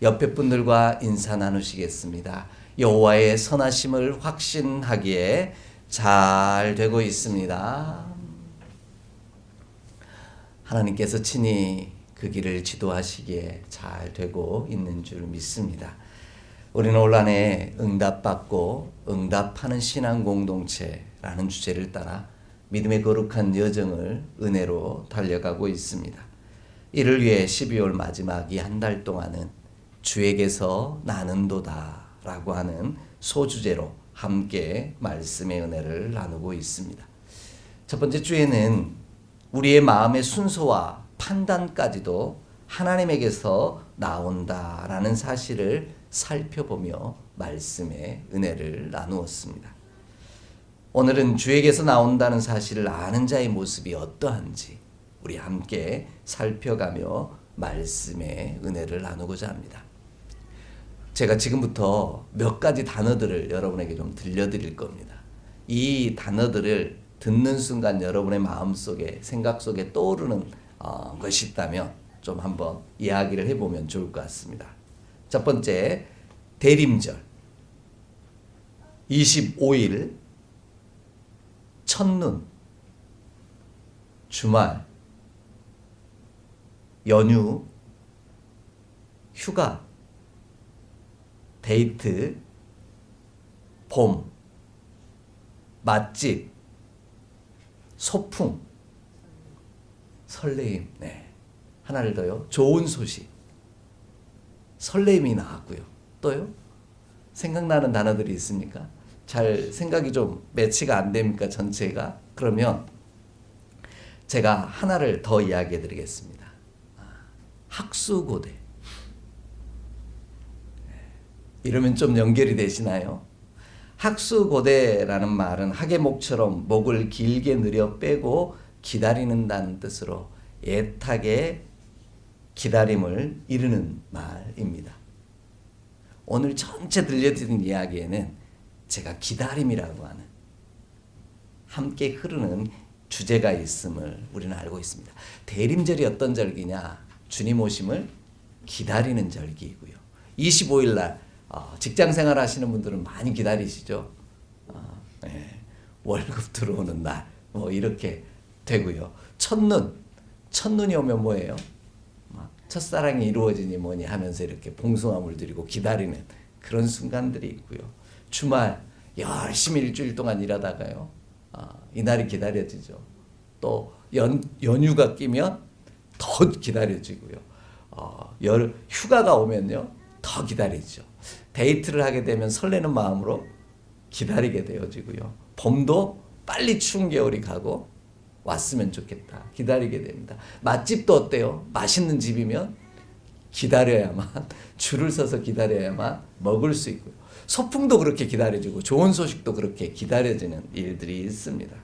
옆에 분들과 인사 나누시겠습니다. 여호와의 선하심을 확신하기에 잘 되고 있습니다. 하나님께서 친히 그 길을 지도하시기에 잘 되고 있는 줄 믿습니다. 우리는 올 한 해 응답받고 응답하는 신앙 공동체라는 주제를 따라 믿음의 거룩한 여정을 은혜로 달려가고 있습니다. 이를 위해 12월 마지막 이 한 달 동안은 주에게서 나는도다 라고 하는 소주제로 함께 말씀의 은혜를 나누고 있습니다. 첫 번째 주에는 우리의 마음의 순서와 판단까지도 하나님에게서 나온다라는 사실을 살펴보며 말씀의 은혜를 나누었습니다. 오늘은 주에게서 나온다는 사실을 아는 자의 모습이 어떠한지 우리 함께 살펴가며 말씀의 은혜를 나누고자 합니다. 제가 지금부터 몇 가지 단어들을 여러분에게 좀 들려드릴 겁니다. 이 단어들을 듣는 순간 여러분의 마음속에 생각 속에 떠오르는 것이 있다면 좀 한번 이야기를 해보면 좋을 것 같습니다. 첫 번째, 대림절, 25일, 첫눈, 주말, 연휴, 휴가, 데이트, 봄, 맛집, 소풍, 설레임. 네. 하나를 더요. 좋은 소식. 설레임이 나왔고요. 또요? 생각나는 단어들이 있습니까? 잘 생각이 좀 매치가 안 됩니까? 전체가? 그러면 제가 하나를 더 이야기해 드리겠습니다. 학수고대. 이러면 좀 연결이 되시나요? 학수고대라는 말은 학의 목처럼 목을 길게 늘여 빼고 기다리는다는 뜻으로 애타게 기다림을 이루는 말입니다. 오늘 전체 들려드린 이야기에는 제가 기다림이라고 하는 함께 흐르는 주제가 있음을 우리는 알고 있습니다. 대림절이 어떤 절기냐? 주님 오심을 기다리는 절기이고요. 25일 날 직장 생활 하시는 분들은 많이 기다리시죠. 네. 월급 들어오는 날 뭐 이렇게 되고요. 첫눈이 오면 뭐예요? 첫사랑이 이루어지니 뭐니 하면서 이렇게 봉숭아물 드리고 기다리는 그런 순간들이 있고요. 주말 열심히 일주일 동안 일하다가요. 이날이 기다려지죠. 또 연휴가 끼면 더 기다려지고요. 휴가가 오면요. 더 기다리죠. 데이트를 하게 되면 설레는 마음으로 기다리게 되어지고요. 봄도 빨리 추운 겨울이 가고 왔으면 좋겠다. 기다리게 됩니다. 맛집도 어때요? 맛있는 집이면 기다려야만, 줄을 서서 기다려야만 먹을 수 있고요. 소풍도 그렇게 기다려지고 좋은 소식도 그렇게 기다려지는 일들이 있습니다.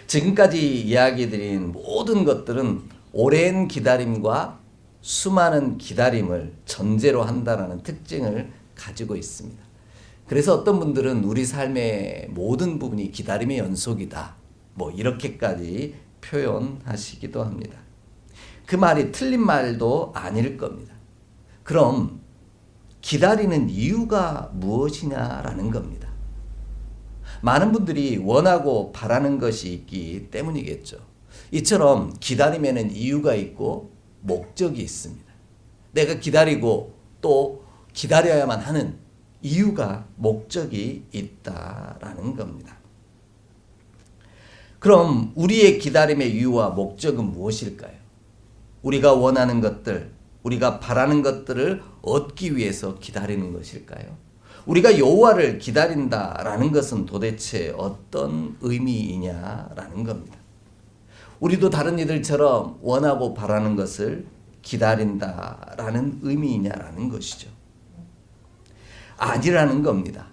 지금까지 이야기드린 모든 것들은 오랜 기다림과 수많은 기다림을 전제로 한다는 특징을 가지고 있습니다. 그래서 어떤 분들은 우리 삶의 모든 부분이 기다림의 연속이다. 뭐 이렇게까지 표현하시기도 합니다. 그 말이 틀린 말도 아닐 겁니다. 그럼 기다리는 이유가 무엇이냐라는 겁니다. 많은 분들이 원하고 바라는 것이 있기 때문이겠죠. 이처럼 기다림에는 이유가 있고 목적이 있습니다. 내가 기다리고 또 기다려야만 하는 이유가 목적이 있다라는 겁니다. 그럼 우리의 기다림의 이유와 목적은 무엇일까요? 우리가 원하는 것들, 우리가 바라는 것들을 얻기 위해서 기다리는 것일까요? 우리가 여호와를 기다린다라는 것은 도대체 어떤 의미이냐라는 겁니다. 우리도 다른 이들처럼 원하고 바라는 것을 기다린다라는 의미이냐라는 것이죠. 아니라는 겁니다.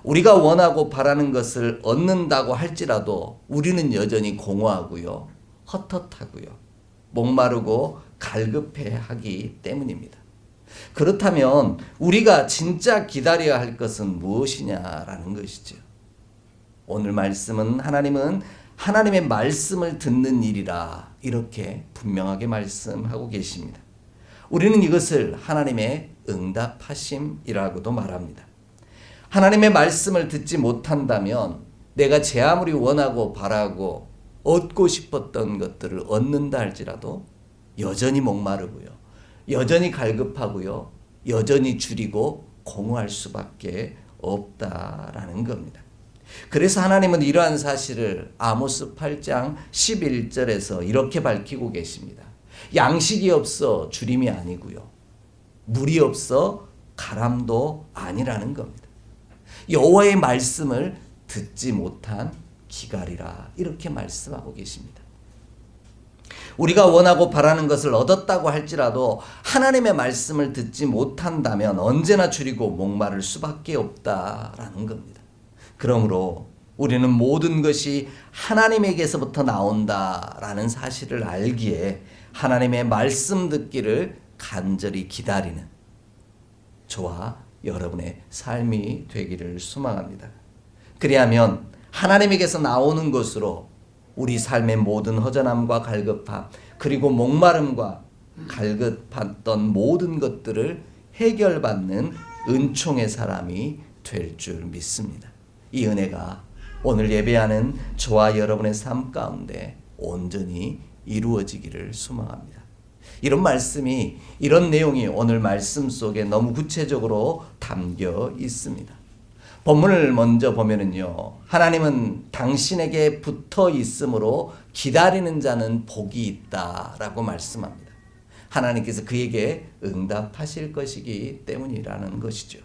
우리가 원하고 바라는 것을 얻는다고 할지라도 우리는 여전히 공허하고요, 헛헛하고요, 목마르고 갈급해하기 때문입니다. 그렇다면 우리가 진짜 기다려야 할 것은 무엇이냐라는 것이죠. 오늘 말씀은 하나님은 하나님의 말씀을 듣는 일이라 이렇게 분명하게 말씀하고 계십니다. 우리는 이것을 하나님의 응답하심이라고도 말합니다. 하나님의 말씀을 듣지 못한다면 내가 제 아무리 원하고 바라고 얻고 싶었던 것들을 얻는다 할지라도 여전히 목마르고요. 여전히 갈급하고요. 여전히 줄이고 공허할 수밖에 없다라는 겁니다. 그래서 하나님은 이러한 사실을 아모스 8장 11절에서 이렇게 밝히고 계십니다. 양식이 없어 주림이 아니고요. 물이 없어 가람도 아니라는 겁니다. 여호와의 말씀을 듣지 못한 기갈이라 이렇게 말씀하고 계십니다. 우리가 원하고 바라는 것을 얻었다고 할지라도 하나님의 말씀을 듣지 못한다면 언제나 줄이고 목마를 수밖에 없다라는 겁니다. 그러므로 우리는 모든 것이 하나님에게서부터 나온다라는 사실을 알기에 하나님의 말씀 듣기를 간절히 기다리는 저와 여러분의 삶이 되기를 소망합니다. 그리하면 하나님에게서 나오는 것으로 우리 삶의 모든 허전함과 갈급함 그리고 목마름과 갈급했던 모든 것들을 해결받는 은총의 사람이 될 줄 믿습니다. 이 은혜가 오늘 예배하는 저와 여러분의 삶 가운데 온전히 이루어지기를 소망합니다. 이런 말씀이, 이런 내용이 오늘 말씀 속에 너무 구체적으로 담겨 있습니다. 본문을 먼저 보면은요, 하나님은 당신에게 붙어 있으므로 기다리는 자는 복이 있다라고 말씀합니다. 하나님께서 그에게 응답하실 것이기 때문이라는 것이죠.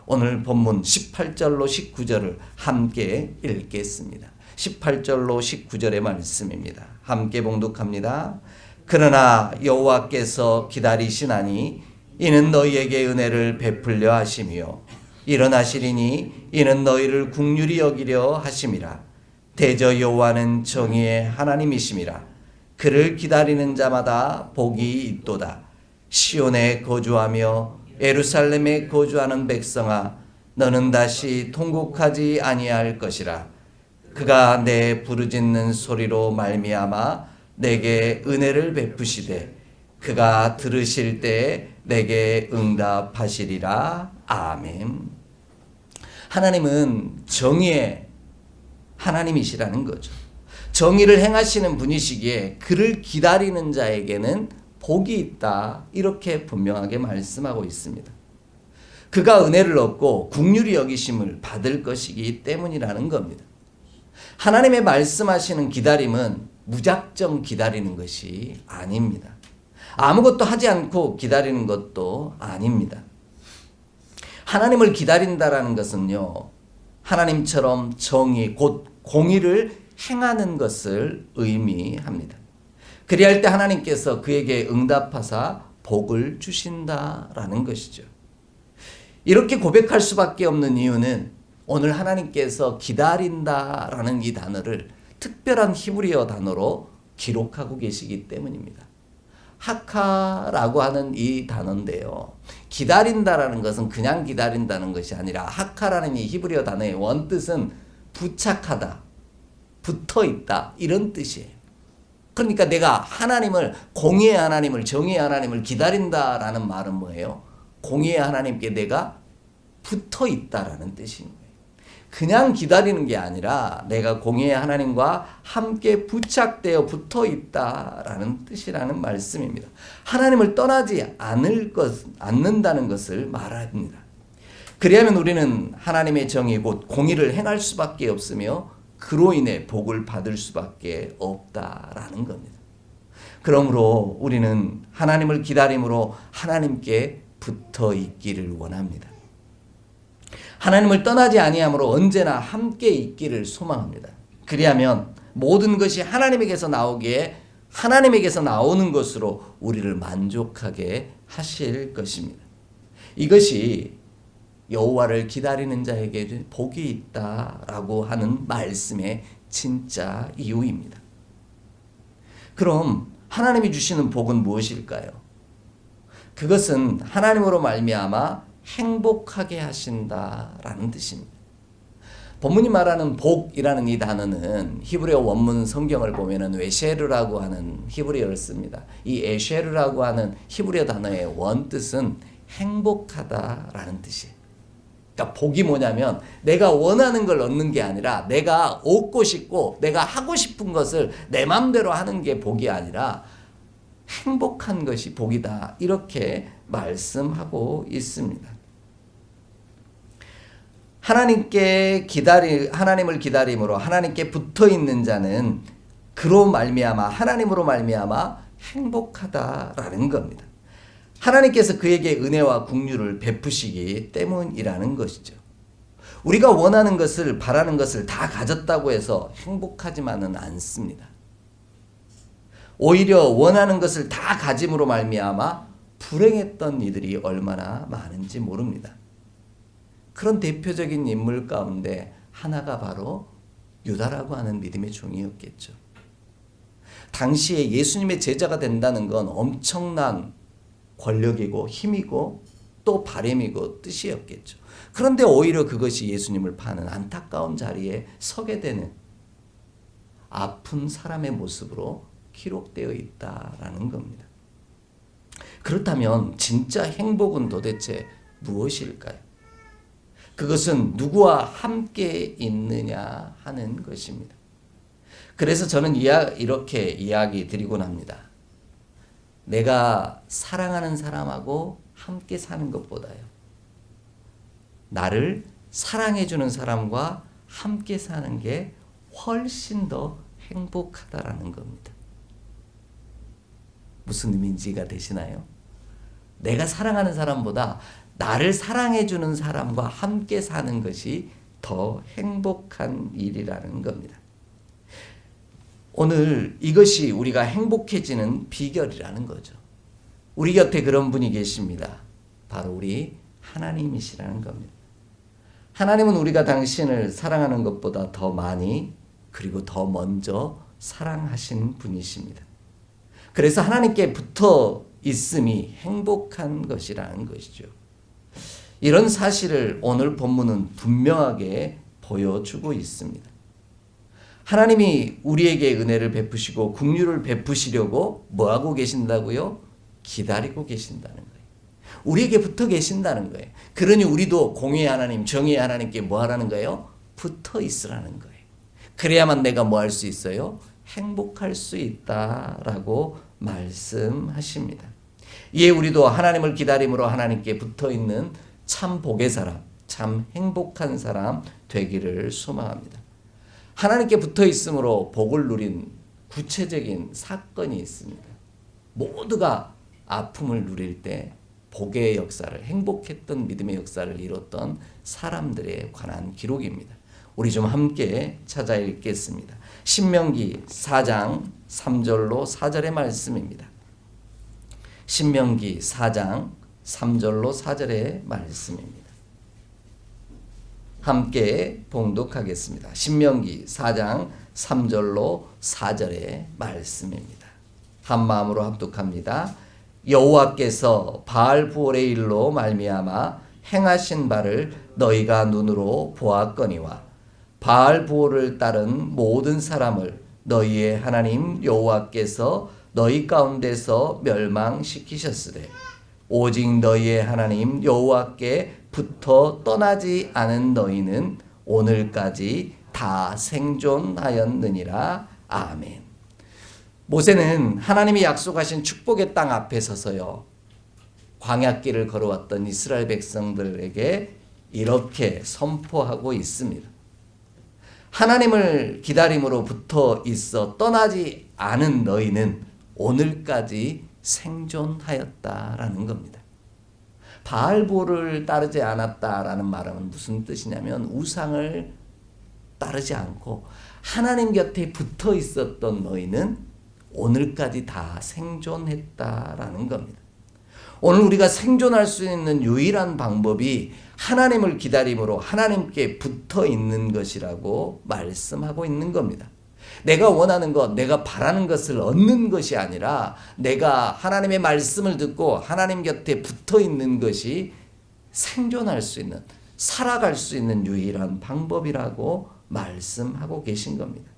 오늘 본문 18절로 19절을 함께 읽겠습니다. 18절로 19절의 말씀입니다. 함께 봉독합니다. 그러나 여호와께서 기다리시나니 이는 너희에게 은혜를 베풀려 하시며 일어나시리니 이는 너희를 긍휼히 여기려 하심이라. 대저 여호와는 정의의 하나님이심이라. 그를 기다리는 자마다 복이 있도다. 시온에 거주하며 예루살렘에 거주하는 백성아, 너는 다시 통곡하지 아니할 것이라. 그가 내 부르짖는 소리로 말미암아 내게 은혜를 베푸시되 그가 들으실 때에 내게 응답하시리라. 아멘. 하나님은 정의의 하나님이시라는 거죠. 정의를 행하시는 분이시기에 그를 기다리는 자에게는 복이 있다. 이렇게 분명하게 말씀하고 있습니다. 그가 은혜를 얻고 긍휼히 여기심을 받을 것이기 때문이라는 겁니다. 하나님의 말씀하시는 기다림은 무작정 기다리는 것이 아닙니다. 아무것도 하지 않고 기다리는 것도 아닙니다. 하나님을 기다린다라는 것은요, 하나님처럼 정의, 곧 공의를 행하는 것을 의미합니다. 그리할 때 하나님께서 그에게 응답하사 복을 주신다라는 것이죠. 이렇게 고백할 수밖에 없는 이유는 오늘 하나님께서 기다린다라는 이 단어를 특별한 히브리어 단어로 기록하고 계시기 때문입니다. 하카라고 하는 이 단어인데요. 기다린다라는 것은 그냥 기다린다는 것이 아니라 하카라는 이 히브리어 단어의 원뜻은 부착하다, 붙어있다 이런 뜻이에요. 그러니까 내가 하나님을, 공의의 하나님을, 정의의 하나님을 기다린다라는 말은 뭐예요? 공의의 하나님께 내가 붙어있다라는 뜻인 거예요. 그냥 기다리는 게 아니라 내가 공의의 하나님과 함께 부착되어 붙어있다라는 뜻이라는 말씀입니다. 하나님을 떠나지 않는다는 것을 말합니다. 그리하면 우리는 하나님의 정의 곧 공의를 행할 수밖에 없으며 그로 인해 복을 받을 수밖에 없다라는 겁니다. 그러므로 우리는 하나님을 기다림으로 하나님께 붙어 있기를 원합니다. 하나님을 떠나지 아니함으로 언제나 함께 있기를 소망합니다. 그리하면 모든 것이 하나님에게서 나오기에 하나님에게서 나오는 것으로 우리를 만족하게 하실 것입니다. 이것이 여호와를 기다리는 자에게 복이 있다라고 하는 말씀의 진짜 이유입니다. 그럼 하나님이 주시는 복은 무엇일까요? 그것은 하나님으로 말미암아 행복하게 하신다라는 뜻입니다. 본문이 말하는 복이라는 이 단어는 히브리어 원문 성경을 보면은 에쉐르라고 하는 히브리어를 씁니다. 이 에쉐르라고 하는 히브리어 단어의 원뜻은 행복하다라는 뜻이에요. 그러니까 복이 뭐냐면 내가 원하는 걸 얻는 게 아니라 내가 얻고 싶고 내가 하고 싶은 것을 내 마음대로 하는 게 복이 아니라 행복한 것이 복이다. 이렇게 말씀하고 있습니다. 하나님을 기다림으로 하나님께 붙어 있는 자는 하나님으로 말미암아 행복하다라는 겁니다. 하나님께서 그에게 은혜와 긍휼을 베푸시기 때문이라는 것이죠. 우리가 원하는 것을 바라는 것을 다 가졌다고 해서 행복하지만은 않습니다. 오히려 원하는 것을 다 가짐으로 말미암아 불행했던 이들이 얼마나 많은지 모릅니다. 그런 대표적인 인물 가운데 하나가 바로 유다라고 하는 믿음의 종이었겠죠. 당시에 예수님의 제자가 된다는 건 엄청난 권력이고 힘이고 또 바램이고 뜻이었겠죠. 그런데 오히려 그것이 예수님을 파는 안타까운 자리에 서게 되는 아픈 사람의 모습으로 기록되어 있다라는 겁니다. 그렇다면 진짜 행복은 도대체 무엇일까요? 그것은 누구와 함께 있느냐 하는 것입니다. 그래서 저는 이렇게 이야기 드리곤 합니다. 내가 사랑하는 사람하고 함께 사는 것보다요. 나를 사랑해주는 사람과 함께 사는 게 훨씬 더 행복하다라는 겁니다. 무슨 의미인지가 되시나요? 내가 사랑하는 사람보다 나를 사랑해주는 사람과 함께 사는 것이 더 행복한 일이라는 겁니다. 오늘 이것이 우리가 행복해지는 비결이라는 거죠. 우리 곁에 그런 분이 계십니다. 바로 우리 하나님이시라는 겁니다. 하나님은 우리가 당신을 사랑하는 것보다 더 많이 그리고 더 먼저 사랑하신 분이십니다. 그래서 하나님께 붙어 있음이 행복한 것이라는 것이죠. 이런 사실을 오늘 본문은 분명하게 보여주고 있습니다. 하나님이 우리에게 은혜를 베푸시고 긍휼을 베푸시려고 뭐하고 계신다고요? 기다리고 계신다는 거예요. 우리에게 붙어 계신다는 거예요. 그러니 우리도 공의의 하나님, 정의의 하나님께 뭐 하라는 거예요? 붙어 있으라는 거예요. 그래야만 내가 뭐 할 수 있어요? 행복할 수 있다라고 말씀하십니다. 이에 우리도 하나님을 기다림으로 하나님께 붙어 있는 참 복의 사람, 참 행복한 사람 되기를 소망합니다. 하나님께 붙어 있음으로 복을 누린 구체적인 사건이 있습니다. 모두가 아픔을 누릴 때 복의 역사를, 행복했던 믿음의 역사를 이뤘던 사람들에 관한 기록입니다. 우리 좀 함께 찾아 읽겠습니다. 신명기 4장 3절로 4절의 말씀입니다. 신명기 4장 3절로 4절의 말씀입니다. 함께 봉독하겠습니다. 신명기 4장 3절로 4절의 말씀입니다. 한 마음으로 합독합니다. 여호와께서 바알부올의 일로 말미암아 행하신 바를 너희가 눈으로 보았거니와 바알부올을 따른 모든 사람을 너희의 하나님 여호와께서 너희 가운데서 멸망시키셨으되 오직 너희의 하나님 여호와께 붙어 떠나지 않은 너희는 오늘까지 다 생존하였느니라. 아멘. 모세는 하나님이 약속하신 축복의 땅 앞에 서서요, 광야길을 걸어왔던 이스라엘 백성들에게 이렇게 선포하고 있습니다. 하나님을 기다림으로 붙어 있어 떠나지 않은 너희는 오늘까지 생존하였다라는 겁니다. 바알보를 따르지 않았다라는 말은 무슨 뜻이냐면 우상을 따르지 않고 하나님 곁에 붙어 있었던 너희는 오늘까지 다 생존했다라는 겁니다. 오늘 우리가 생존할 수 있는 유일한 방법이 하나님을 기다림으로 하나님께 붙어 있는 것이라고 말씀하고 있는 겁니다. 내가 원하는 것, 내가 바라는 것을 얻는 것이 아니라 내가 하나님의 말씀을 듣고 하나님 곁에 붙어 있는 것이 생존할 수 있는, 살아갈 수 있는 유일한 방법이라고 말씀하고 계신 겁니다.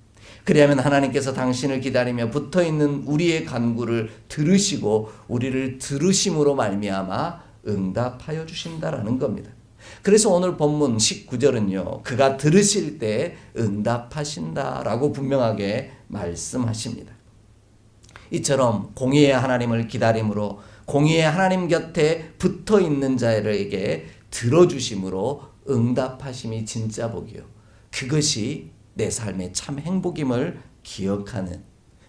그리하면 하나님께서 당신을 기다리며 붙어있는 우리의 간구를 들으시고 우리를 들으심으로 말미암아 응답하여 주신다라는 겁니다. 그래서 오늘 본문 19절은요. 그가 들으실 때 응답하신다라고 분명하게 말씀하십니다. 이처럼 공의의 하나님을 기다림으로 공의의 하나님 곁에 붙어있는 자들에게 들어주심으로 응답하심이 진짜 복이요. 그것이 내 삶의 참 행복임을 기억하는,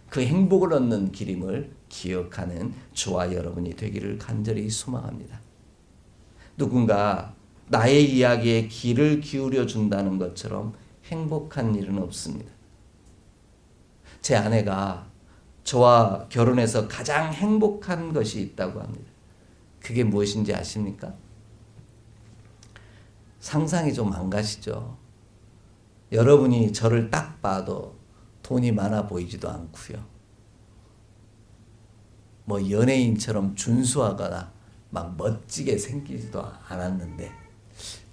그 행복을 얻는 길임을 기억하는 저와 여러분이 되기를 간절히 소망합니다. 누군가 나의 이야기에 귀를 기울여 준다는 것처럼 행복한 일은 없습니다. 제 아내가 저와 결혼해서 가장 행복한 것이 있다고 합니다. 그게 무엇인지 아십니까? 상상이 좀 안 가시죠? 여러분이 저를 딱 봐도 돈이 많아 보이지도 않고요. 뭐 연예인처럼 준수하거나 막 멋지게 생기지도 않았는데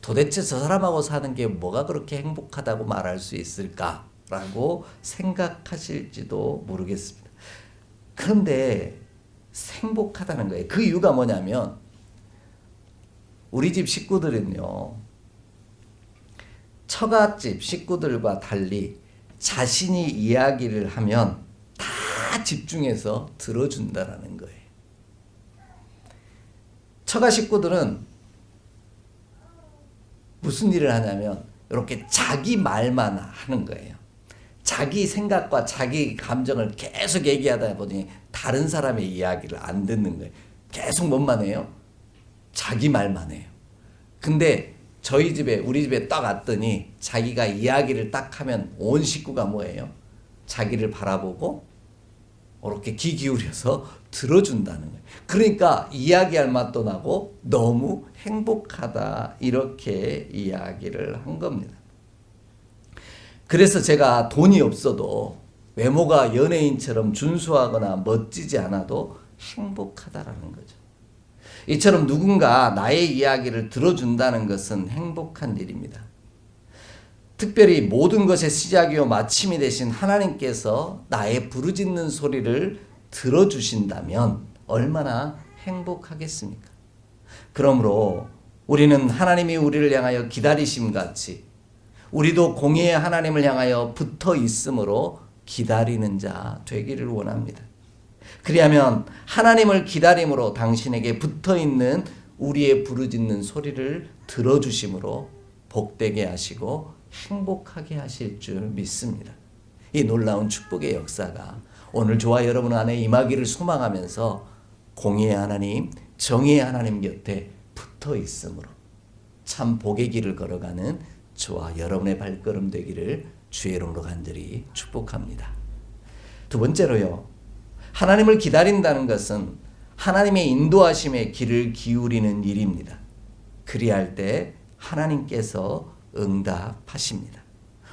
도대체 저 사람하고 사는 게 뭐가 그렇게 행복하다고 말할 수 있을까라고 생각하실지도 모르겠습니다. 그런데 행복하다는 거예요. 그 이유가 뭐냐면 우리 집 식구들은요. 처갓집 식구들과 달리 자신이 이야기를 하면 다 집중해서 들어준다라는 거예요. 처가 식구들은 무슨 일을 하냐면 이렇게 자기 말만 하는 거예요. 자기 생각과 자기 감정을 계속 얘기하다 보니 다른 사람의 이야기를 안 듣는 거예요. 계속 뭔만 해요? 자기 말만 해요. 근데 저희 집에 우리 집에 딱 왔더니 자기가 이야기를 딱 하면 온 식구가 뭐예요? 자기를 바라보고 이렇게 귀 기울여서 들어준다는 거예요. 그러니까 이야기할 맛도 나고 너무 행복하다 이렇게 이야기를 한 겁니다. 그래서 제가 돈이 없어도 외모가 연예인처럼 준수하거나 멋지지 않아도 행복하다라는 거죠. 이처럼 누군가 나의 이야기를 들어준다는 것은 행복한 일입니다. 특별히 모든 것의 시작이요 마침이 되신 하나님께서 나의 부르짖는 소리를 들어주신다면 얼마나 행복하겠습니까? 그러므로 우리는 하나님이 우리를 향하여 기다리심 같이 우리도 공의의 하나님을 향하여 붙어 있음으로 기다리는 자 되기를 원합니다. 그리하면 하나님을 기다림으로 당신에게 붙어있는 우리의 부르짖는 소리를 들어주심으로 복되게 하시고 행복하게 하실 줄 믿습니다. 이 놀라운 축복의 역사가 오늘 저와 여러분 안에 임하기를 소망하면서 공의의 하나님, 정의의 하나님 곁에 붙어있음으로 참 복의 길을 걸어가는 저와 여러분의 발걸음 되기를 주의 이름으로 간절히 축복합니다. 두 번째로요. 하나님을 기다린다는 것은 하나님의 인도하심에 귀를 기울이는 일입니다. 그리할 때 하나님께서 응답하십니다.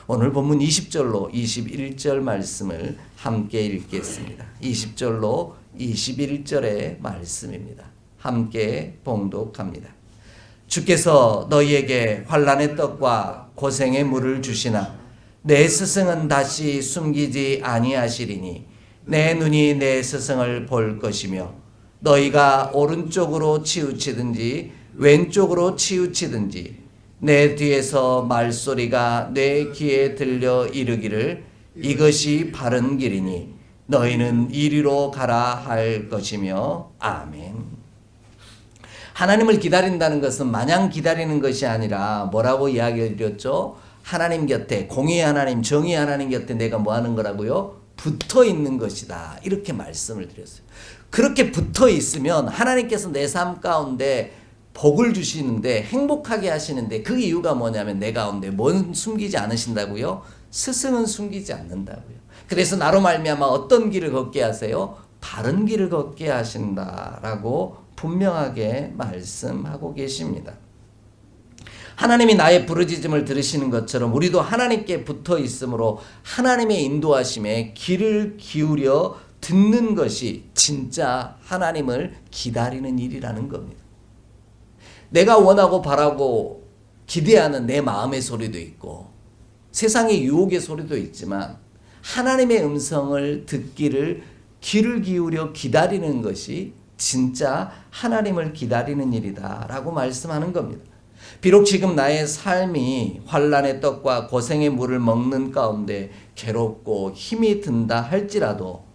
오늘 본문 20절로 21절 말씀을 함께 읽겠습니다. 20절로 21절의 말씀입니다. 함께 봉독합니다. 주께서 너희에게 환난의 떡과 고생의 물을 주시나 내 스승은 다시 숨기지 아니하시리니 내 눈이 내 스승을 볼 것이며 너희가 오른쪽으로 치우치든지 왼쪽으로 치우치든지 내 뒤에서 말소리가 내 귀에 들려 이르기를 이것이 바른 길이니 너희는 이리로 가라 할 것이며 아멘. 하나님을 기다린다는 것은 마냥 기다리는 것이 아니라 뭐라고 이야기를 드렸죠? 하나님 곁에 공의의 하나님, 정의의 하나님 곁에 내가 뭐 하는 거라고요? 붙어 있는 것이다. 이렇게 말씀을 드렸어요. 그렇게 붙어 있으면 하나님께서 내 삶 가운데 복을 주시는데 행복하게 하시는데 그 이유가 뭐냐면 내 가운데 뭔 숨기지 않으신다고요? 스승은 숨기지 않는다고요. 그래서 나로 말미암아 어떤 길을 걷게 하세요? 바른 길을 걷게 하신다라고 분명하게 말씀하고 계십니다. 하나님이 나의 부르짖음을 들으시는 것처럼 우리도 하나님께 붙어 있으므로 하나님의 인도하심에 귀를 기울여 듣는 것이 진짜 하나님을 기다리는 일이라는 겁니다. 내가 원하고 바라고 기대하는 내 마음의 소리도 있고 세상의 유혹의 소리도 있지만 하나님의 음성을 듣기를 귀를 기울여 기다리는 것이 진짜 하나님을 기다리는 일이다 라고 말씀하는 겁니다. 비록 지금 나의 삶이 환난의 떡과 고생의 물을 먹는 가운데 괴롭고 힘이 든다 할지라도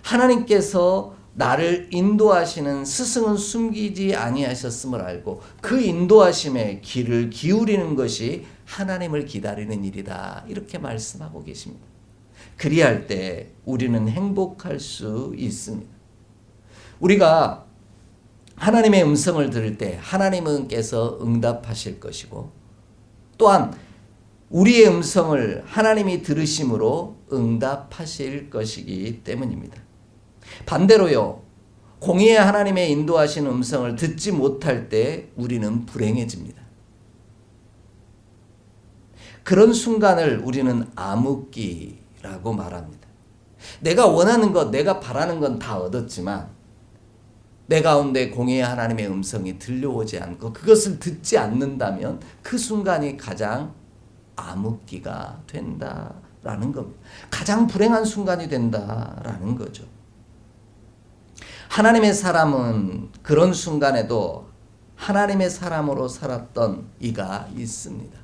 하나님께서 나를 인도하시는 스승은 숨기지 아니하셨음을 알고 그 인도하심에 귀를 기울이는 것이 하나님을 기다리는 일이다 이렇게 말씀하고 계십니다. 그리할 때 우리는 행복할 수 있습니다. 우리가 하나님의 음성을 들을 때 하나님께서 응답하실 것이고 또한 우리의 음성을 하나님이 들으심으로 응답하실 것이기 때문입니다. 반대로요, 공의의 하나님의 인도하신 음성을 듣지 못할 때 우리는 불행해집니다. 그런 순간을 우리는 암흑기라고 말합니다. 내가 원하는 것, 내가 바라는 건 다 얻었지만 내 가운데 공의의 하나님의 음성이 들려오지 않고 그것을 듣지 않는다면 그 순간이 가장 암흑기가 된다라는 겁니다. 가장 불행한 순간이 된다라는 거죠. 하나님의 사람은 그런 순간에도 하나님의 사람으로 살았던 이가 있습니다.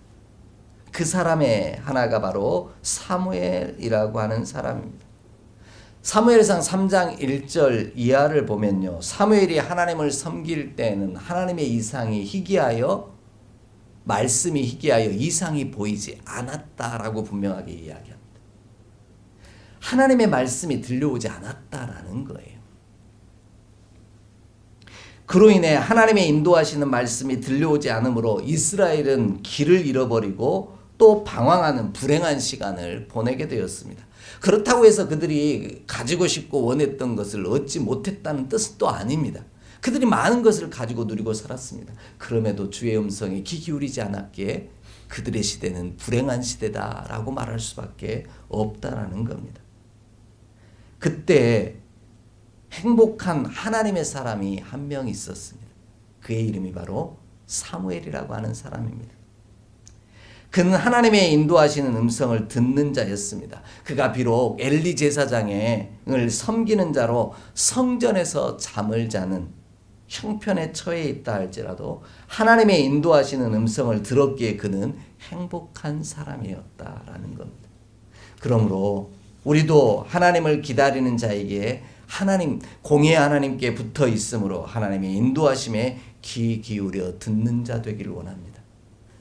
그 사람의 하나가 바로 사무엘이라고 하는 사람입니다. 사무엘상 3장 1절 이하를 보면요, 사무엘이 하나님을 섬길 때는 하나님의 이상이 희귀하여 말씀이 희귀하여 이상이 보이지 않았다라고 분명하게 이야기합니다. 하나님의 말씀이 들려오지 않았다라는 거예요. 그로 인해 하나님의 인도하시는 말씀이 들려오지 않으므로 이스라엘은 길을 잃어버리고 또 방황하는 불행한 시간을 보내게 되었습니다. 그렇다고 해서 그들이 가지고 싶고 원했던 것을 얻지 못했다는 뜻은 또 아닙니다. 그들이 많은 것을 가지고 누리고 살았습니다. 그럼에도 주의 음성에 귀 기울이지 않았기에 그들의 시대는 불행한 시대다라고 말할 수밖에 없다라는 겁니다. 그때 행복한 하나님의 사람이 한 명 있었습니다. 그의 이름이 바로 사무엘이라고 하는 사람입니다. 그는 하나님의 인도하시는 음성을 듣는 자였습니다. 그가 비록 엘리 제사장을 섬기는 자로 성전에서 잠을 자는 형편에 처해 있다 할지라도 하나님의 인도하시는 음성을 들었기에 그는 행복한 사람이었다라는 겁니다. 그러므로 우리도 하나님을 기다리는 자에게 하나님, 공의의 하나님께 붙어 있으므로 하나님의 인도하심에 귀 기울여 듣는 자 되기를 원합니다.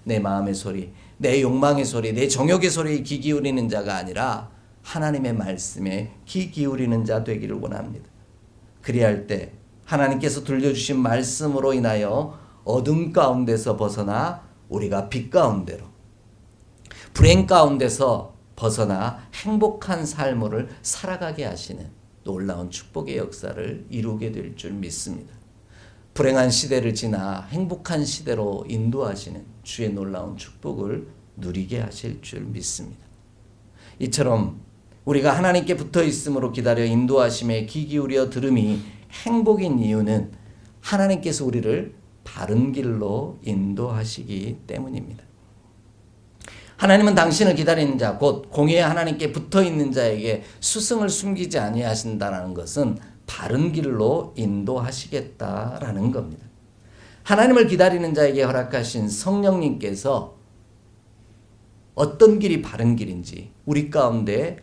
내 마음의 소리, 내 욕망의 소리, 내 정욕의 소리에 귀 기울이는 자가 아니라 하나님의 말씀에 귀 기울이는 자 되기를 원합니다. 그리할 때 하나님께서 들려주신 말씀으로 인하여 어둠 가운데서 벗어나 우리가 빛 가운데로, 불행 가운데서 벗어나 행복한 삶을 살아가게 하시는 놀라운 축복의 역사를 이루게 될 줄 믿습니다. 불행한 시대를 지나 행복한 시대로 인도하시는 주의 놀라운 축복을 누리게 하실 줄 믿습니다. 이처럼 우리가 하나님께 붙어 있음으로 기다려 인도하심에 귀 기울여 들음이 행복인 이유는 하나님께서 우리를 바른 길로 인도하시기 때문입니다. 하나님은 당신을 기다리는 자, 곧 공의의 하나님께 붙어 있는 자에게 스승을 숨기지 아니하신다는 것은 바른 길로 인도하시겠다라는 겁니다. 하나님을 기다리는 자에게 허락하신 성령님께서 어떤 길이 바른 길인지 우리 가운데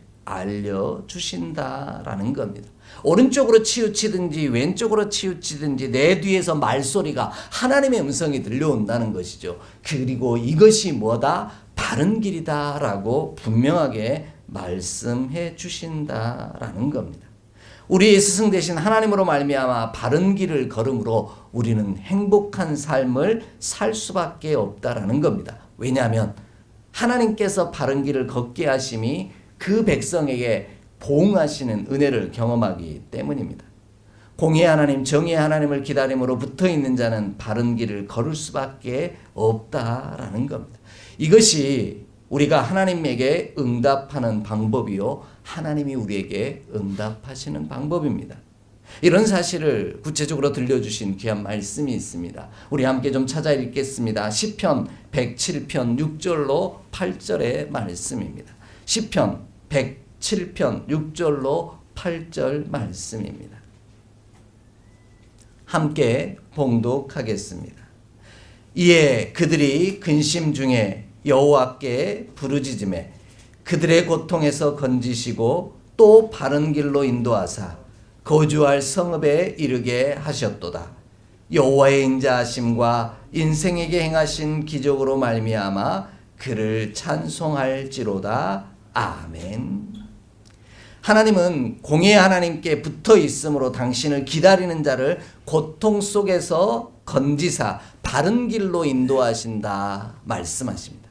알려주신다라는 겁니다. 오른쪽으로 치우치든지 왼쪽으로 치우치든지 내 뒤에서 말소리가 하나님의 음성이 들려온다는 것이죠. 그리고 이것이 뭐다? 바른 길이다라고 분명하게 말씀해 주신다라는 겁니다. 우리의 스승 되신 하나님으로 말미암아 바른 길을 걸음으로 우리는 행복한 삶을 살 수밖에 없다라는 겁니다. 왜냐하면 하나님께서 바른 길을 걷게 하심이 그 백성에게 보응하시는 은혜를 경험하기 때문입니다. 공의의 하나님, 정의의 하나님을 기다림으로 붙어있는 자는 바른 길을 걸을 수밖에 없다라는 겁니다. 이것이 우리가 하나님에게 응답하는 방법이요, 하나님이 우리에게 응답하시는 방법입니다. 이런 사실을 구체적으로 들려주신 귀한 말씀이 있습니다. 우리 함께 좀 찾아 읽겠습니다. 시편 107편 6절로 8절의 말씀입니다. 시편 107편 6절로 8절 말씀입니다. 함께 봉독하겠습니다. 이에 그들이 근심 중에 여호와께 부르짖음에 그들의 고통에서 건지시고 또 바른 길로 인도하사 거주할 성읍에 이르게 하셨도다. 여호와의 인자하심과 인생에게 행하신 기적으로 말미암아 그를 찬송할지로다. 아멘. 하나님은 공의의 하나님께 붙어 있으므로 당신을 기다리는 자를 고통 속에서 건지사 바른 길로 인도하신다 말씀하십니다.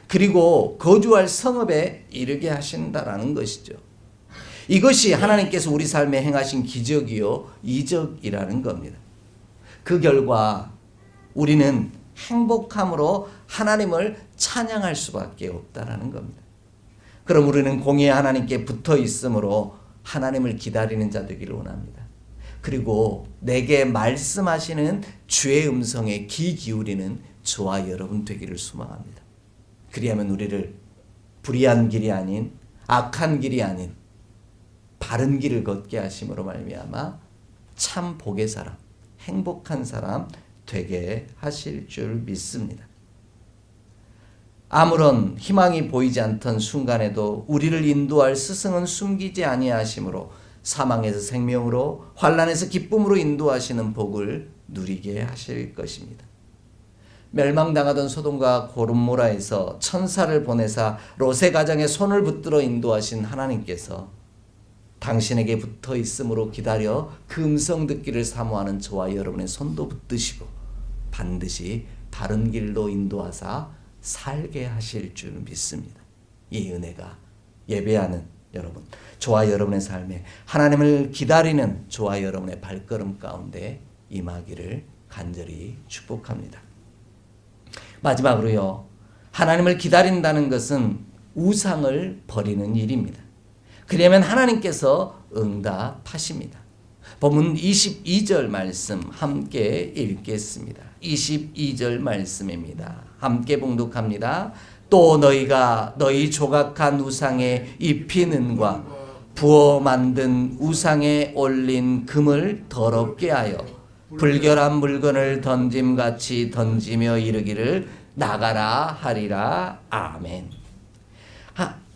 그리고 거주할 성읍에 이르게 하신다라는 것이죠. 이것이 하나님께서 우리 삶에 행하신 기적이요 이적이라는 겁니다. 그 결과 우리는 행복함으로 하나님을 찬양할 수밖에 없다라는 겁니다. 그럼 우리는 공의의 하나님께 붙어 있으므로 하나님을 기다리는 자 되기를 원합니다. 그리고 내게 말씀하시는 주의 음성에 귀 기울이는 저와 여러분 되기를 소망합니다. 그리하면 우리를 불의한 길이 아닌 악한 길이 아닌 바른 길을 걷게 하심으로 말미암아 참 복의 사람, 행복한 사람 되게 하실 줄 믿습니다. 아무런 희망이 보이지 않던 순간에도 우리를 인도할 스승은 숨기지 아니하심으로 사망에서 생명으로 환난에서 기쁨으로 인도하시는 복을 누리게 하실 것입니다. 멸망당하던 소돔과 고르모라에서 천사를 보내사 롯의 가정에 손을 붙들어 인도하신 하나님께서 당신에게 붙어 있음으로 기다려 그 음성 듣기를 사모하는 저와 여러분의 손도 붙드시고 반드시 바른 길로 인도하사 살게 하실 줄 믿습니다. 이 은혜가 예배하는 여러분, 저와 여러분의 삶에 하나님을 기다리는 저와 여러분의 발걸음 가운데 임하기를 간절히 축복합니다. 마지막으로요, 하나님을 기다린다는 것은 우상을 버리는 일입니다. 그러면 하나님께서 응답하십니다. 본문 22절 말씀 함께 읽겠습니다. 22절 말씀입니다. 함께 봉독합니다. 또 너희가 너희 조각한 우상에 입힌 은과 부어 만든 우상에 올린 금을 더럽게 하여 불결한 물건을 던짐같이 던지며 이르기를 나가라 하리라. 아멘.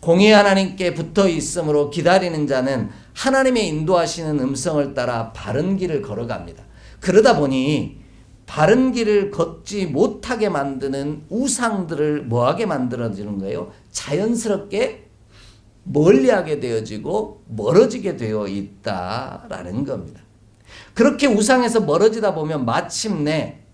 공의 하나님께 붙어 있으므로 기다리는 자는 하나님의 인도하시는 음성을 따라 바른 길을 걸어갑니다. 그러다 보니 바른 길을 걷지 못하게 만드는 우상들을 뭐하게 만들어지는 거예요? 자연스럽게 멀리하게 되어지고 멀어지게 되어 있다라는 겁니다. 그렇게 우상에서 멀어지다 보면 마침내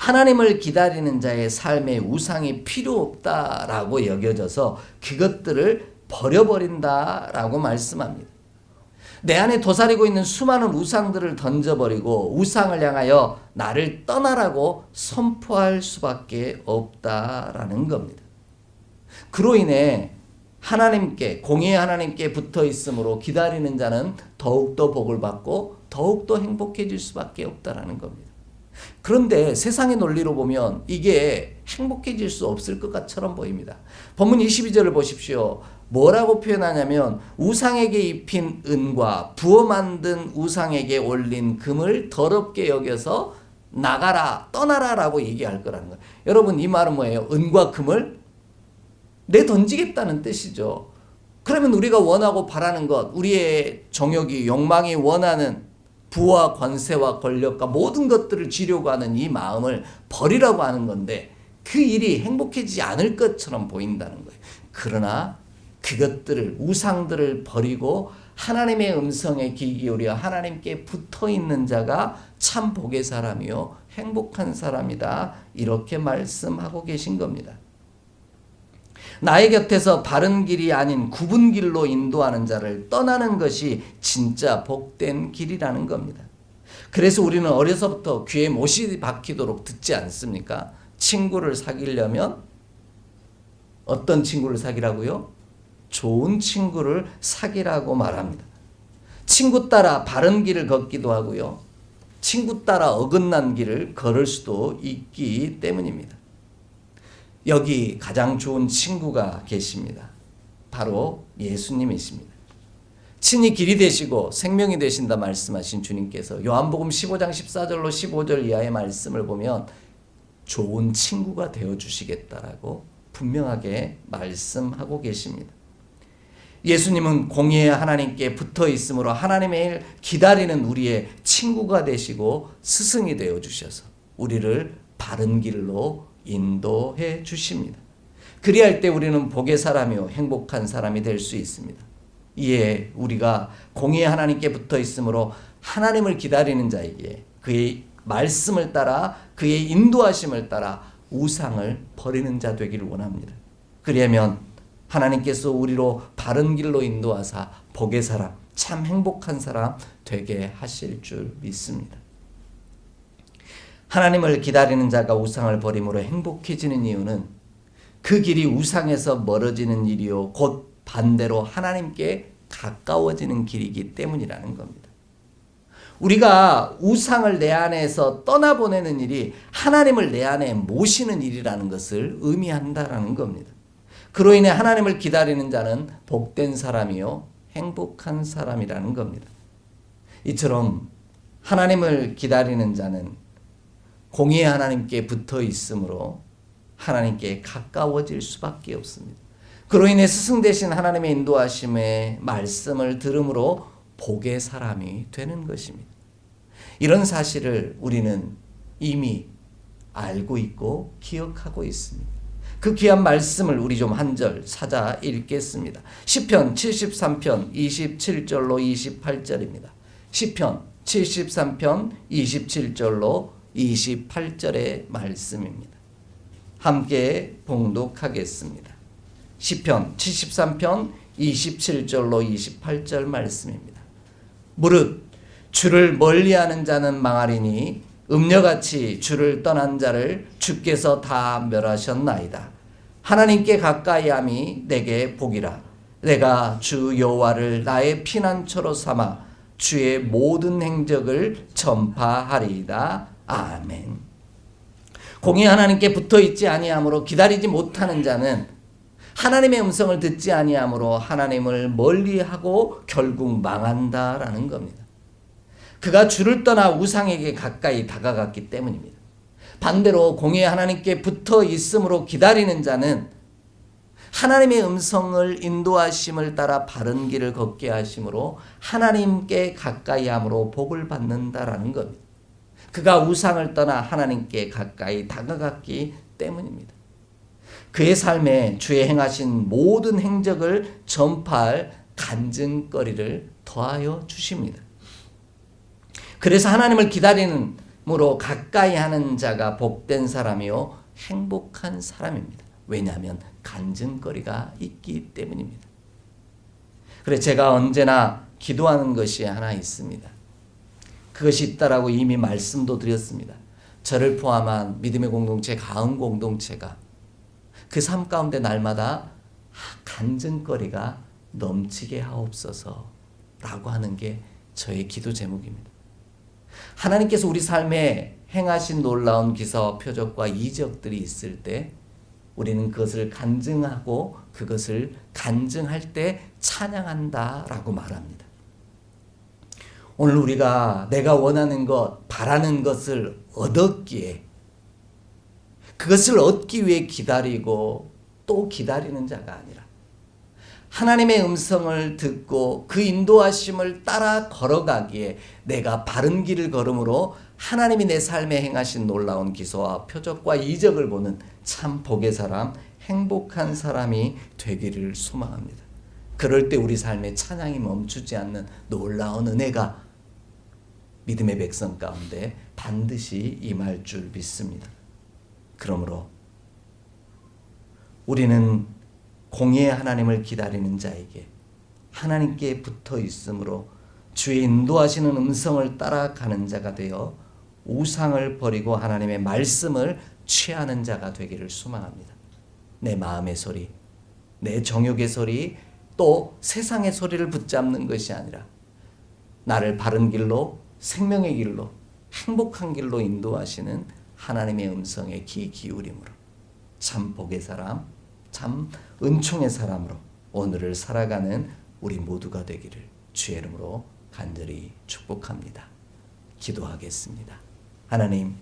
하나님을 기다리는 자의 삶에 우상이 필요 없다라고 여겨져서 그것들을 버려버린다라고 말씀합니다. 내 안에 도사리고 있는 수많은 우상들을 던져버리고 우상을 향하여 나를 떠나라고 선포할 수밖에 없다라는 겁니다. 그로 인해 하나님께, 공의의 하나님께 붙어 있으므로 기다리는 자는 더욱더 복을 받고 더욱더 행복해질 수밖에 없다라는 겁니다. 그런데 세상의 논리로 보면 이게 행복해질 수 없을 것처럼 보입니다. 본문 22절을 보십시오. 뭐라고 표현하냐면 우상에게 입힌 은과 부어 만든 우상에게 올린 금을 더럽게 여겨서 나가라, 떠나라 라고 얘기할 거라는 거예요. 여러분, 이 말은 뭐예요? 은과 금을 내던지겠다는 뜻이죠. 그러면 우리가 원하고 바라는 것, 우리의 정욕이, 욕망이 원하는 부와 권세와 권력과 모든 것들을 지려고 하는 이 마음을 버리라고 하는 건데 그 일이 행복해지지 않을 것처럼 보인다는 거예요. 그러나 그것들을, 우상들을 버리고 하나님의 음성에 귀 기울여 하나님께 붙어 있는 자가 참 복의 사람이요 행복한 사람이다. 이렇게 말씀하고 계신 겁니다. 나의 곁에서 바른 길이 아닌 굽은 길로 인도하는 자를 떠나는 것이 진짜 복된 길이라는 겁니다. 그래서 우리는 어려서부터 귀에 못이 박히도록 듣지 않습니까? 친구를 사귀려면 어떤 친구를 사귀라고요? 좋은 친구를 사귀라고 말합니다. 친구 따라 바른 길을 걷기도 하고요. 친구 따라 어긋난 길을 걸을 수도 있기 때문입니다. 여기 가장 좋은 친구가 계십니다. 바로 예수님이십니다. 친히 길이 되시고 생명이 되신다 말씀하신 주님께서 요한복음 15장 14절로 15절 이하의 말씀을 보면 좋은 친구가 되어주시겠다라고 분명하게 말씀하고 계십니다. 예수님은 공의의 하나님께 붙어 있으므로 하나님의 일 기다리는 우리의 친구가 되시고 스승이 되어 주셔서 우리를 바른 길로 인도해 주십니다. 그리할 때 우리는 복의 사람이요 행복한 사람이 될 수 있습니다. 이에 우리가 공의의 하나님께 붙어 있으므로 하나님을 기다리는 자에게 그의 말씀을 따라 그의 인도하심을 따라 우상을 버리는 자 되기를 원합니다. 그리하면 하나님께서 우리로 바른 길로 인도하사 복의 사람, 참 행복한 사람 되게 하실 줄 믿습니다. 하나님을 기다리는 자가 우상을 버림으로 행복해지는 이유는 그 길이 우상에서 멀어지는 일이요 곧 반대로 하나님께 가까워지는 길이기 때문이라는 겁니다. 우리가 우상을 내 안에서 떠나보내는 일이 하나님을 내 안에 모시는 일이라는 것을 의미한다라는 겁니다. 그로 인해 하나님을 기다리는 자는 복된 사람이요 행복한 사람이라는 겁니다. 이처럼 하나님을 기다리는 자는 공의의 하나님께 붙어 있으므로 하나님께 가까워질 수밖에 없습니다. 그로 인해 스승 되신 하나님의 인도하심의 말씀을 들음으로 복의 사람이 되는 것입니다. 이런 사실을 우리는 이미 알고 있고 기억하고 있습니다. 그 귀한 말씀을 우리 좀 한 절 찾아 읽겠습니다. 시편 73편 27절로 28절입니다. 시편 73편 27절로 28절의 말씀입니다. 함께 봉독하겠습니다. 시편 73편 27절로 28절 말씀입니다. 무릇 주를 멀리하는 자는 망하리니 음녀같이 주를 떠난 자를 주께서 다 멸하셨나이다. 하나님께 가까이함이 내게 복이라. 내가 주 여호와를 나의 피난처로 삼아 주의 모든 행적을 전파하리이다. 아멘. 공의 하나님께 붙어 있지 아니함으로 기다리지 못하는 자는 하나님의 음성을 듣지 아니함으로 하나님을 멀리하고 결국 망한다라는 겁니다. 그가 주를 떠나 우상에게 가까이 다가갔기 때문입니다. 반대로 공의의 하나님께 붙어 있음으로 기다리는 자는 하나님의 음성을 인도하심을 따라 바른 길을 걷게 하심으로 하나님께 가까이 함으로 복을 받는다라는 겁니다. 그가 우상을 떠나 하나님께 가까이 다가갔기 때문입니다. 그의 삶에 주의 행하신 모든 행적을 전파할 간증거리를 더하여 주십니다. 그래서 하나님을 기다리므로 가까이 하는 자가 복된 사람이요 행복한 사람입니다. 왜냐하면 간증거리가 있기 때문입니다. 그래서 제가 언제나 기도하는 것이 하나 있습니다. 그것이 있다라고 이미 말씀도 드렸습니다. 저를 포함한 믿음의 공동체, 가은 공동체가 그 삶 가운데 날마다 간증거리가 넘치게 하옵소서라고 하는 게 저의 기도 제목입니다. 하나님께서 우리 삶에 행하신 놀라운 기사와 표적과 이적들이 있을 때 우리는 그것을 간증하고 그것을 간증할 때 찬양한다라고 말합니다. 오늘 우리가 내가 원하는 것, 바라는 것을 얻었기에 그것을 얻기 위해 기다리고 또 기다리는 자가 아니라 하나님의 음성을 듣고 그 인도하심을 따라 걸어가기에 내가 바른 길을 걸음으로 하나님이 내 삶에 행하신 놀라운 기사와 표적과 이적을 보는 참 복의 사람, 행복한 사람이 되기를 소망합니다. 그럴 때 우리 삶의 찬양이 멈추지 않는 놀라운 은혜가 믿음의 백성 가운데 반드시 임할 줄 믿습니다. 그러므로 우리는 공의의 하나님을 기다리는 자에게 하나님께 붙어 있으므로 주의 인도하시는 음성을 따라가는 자가 되어 우상을 버리고 하나님의 말씀을 취하는 자가 되기를 소망합니다. 내 마음의 소리, 내 정욕의 소리, 또 세상의 소리를 붙잡는 것이 아니라 나를 바른 길로, 생명의 길로, 행복한 길로 인도하시는 하나님의 음성에 귀 기울임으로 참 복의 사람, 참 은총의 사람으로 오늘을 살아가는 우리 모두가 되기를 주의 이름으로 간절히 축복합니다. 기도하겠습니다. 하나님,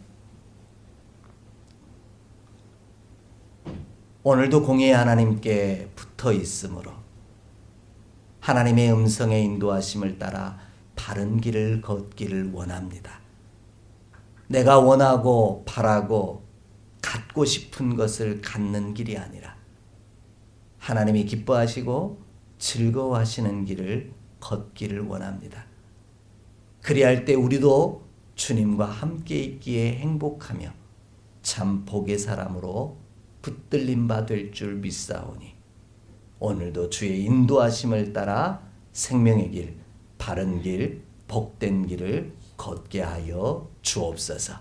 오늘도 공의의 하나님께 붙어 있으므로 하나님의 음성의 인도하심을 따라 바른 길을 걷기를 원합니다. 내가 원하고 바라고 갖고 싶은 것을 갖는 길이 아니라 하나님이 기뻐하시고 즐거워하시는 길을 걷기를 원합니다. 그리할 때 우리도 주님과 함께 있기에 행복하며 참 복의 사람으로 붙들림 바 될 줄 믿사오니 오늘도 주의 인도하심을 따라 생명의 길, 바른 길, 복된 길을 걷게 하여 주옵소서.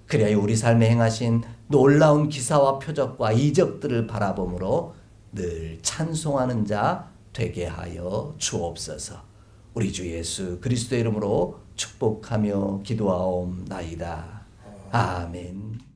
그리하여 우리 삶에 행하신 놀라운 기사와 표적과 이적들을 바라보므로 늘 찬송하는 자 되게 하여 주옵소서. 우리 주 예수 그리스도의 이름으로 축복하며 기도하옵나이다. 아멘.